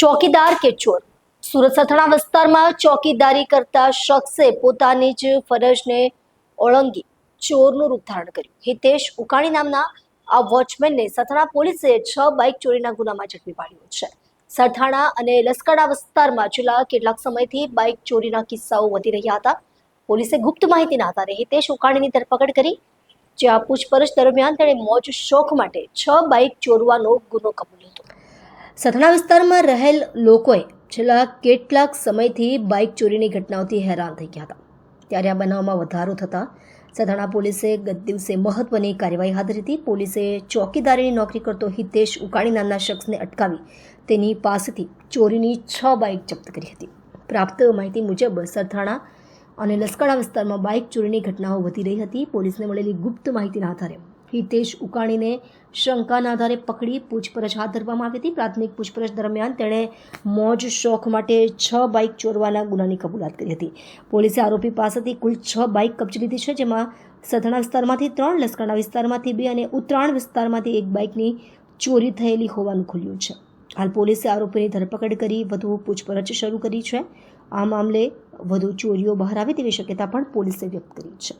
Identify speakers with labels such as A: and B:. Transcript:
A: ચોકીદાર કે ચોર? સુરત સથાણા વિસ્તારમાં ચોકીદારી કરતા શખ્સે પોતાની જ ફરજને ઓળંગી ચોરનું રૂપ ધારણ કર્યું. હિતેશ ઉકાણી નામના આ વોચમેનને સથાણા પોલીસે 6 બાઇક ચોરીના ગુનામાં ઝડપી પાડ્યો છે. સથાણા અને લસકડા વિસ્તારમાં છેલ્લા કેટલાક સમયથી બાઇક ચોરીના કિસ્સાઓ વધી રહ્યા હતા. પોલીસે ગુપ્ત માહિતીના આધારે હિતેશ ઉકાણીની ધરપકડ કરી, જ્યાં પૂછપરછ દરમિયાન તેણે મોજ શોખ માટે 6 બાઇક ચોરવાનો ગુનો કબૂલ્યો હતો. સથાણા વિસ્તારમાં રહેલ લોકોએ છેલ્લા કેટલાક સમયથી બાઇક ચોરીની ઘટનાઓથી હેરાન થઈ ગયા હતા. ત્યારે આ બનાવમાં વધારો થતાં સથાણા પોલીસે ગત દિવસે મહત્વની કાર્યવાહી હાથ ધરી હતી. પોલીસે ચોકીદારીની નોકરી કરતો હિતેશ ઉકાણી નામના શખ્સને અટકાવી તેની પાસેથી ચોરીની 6 બાઇક જપ્ત કરી હતી. પ્રાપ્ત માહિતી મુજબ સથાણા અને લસકડા વિસ્તારમાં બાઇક ચોરીની ઘટનાઓ વધી રહી હતી. પોલીસને મળેલી ગુપ્ત માહિતીના આધારે હિતેશ ઉકાણીને શંકાના આધારે પકડી પૂછપરછ હાથ ધરવામાં આવી હતી. પ્રાથમિક પૂછપરછ દરમિયાન તેણે મોજ શોખ માટે 6 બાઇક ચોરવાના ગુનાની કબૂલાત કરી હતી. પોલીસે આરોપી પાસેથી કુલ 6 બાઇક કબજે લીધી છે, જેમાં સથાણા વિસ્તારમાંથી 3, લસકાણા વિસ્તારમાંથી 2 અને ઉત્તરાયણ વિસ્તારમાંથી 1 બાઇકની ચોરી થયેલી હોવાનું ખુલ્યું છે. હાલ પોલીસે આરોપીની ધરપકડ કરી વધુ પૂછપરછ શરૂ કરી છે. આ મામલે વધુ ચોરીઓ બહાર આવે તેવી શક્યતા પણ પોલીસે વ્યક્ત કરી છે.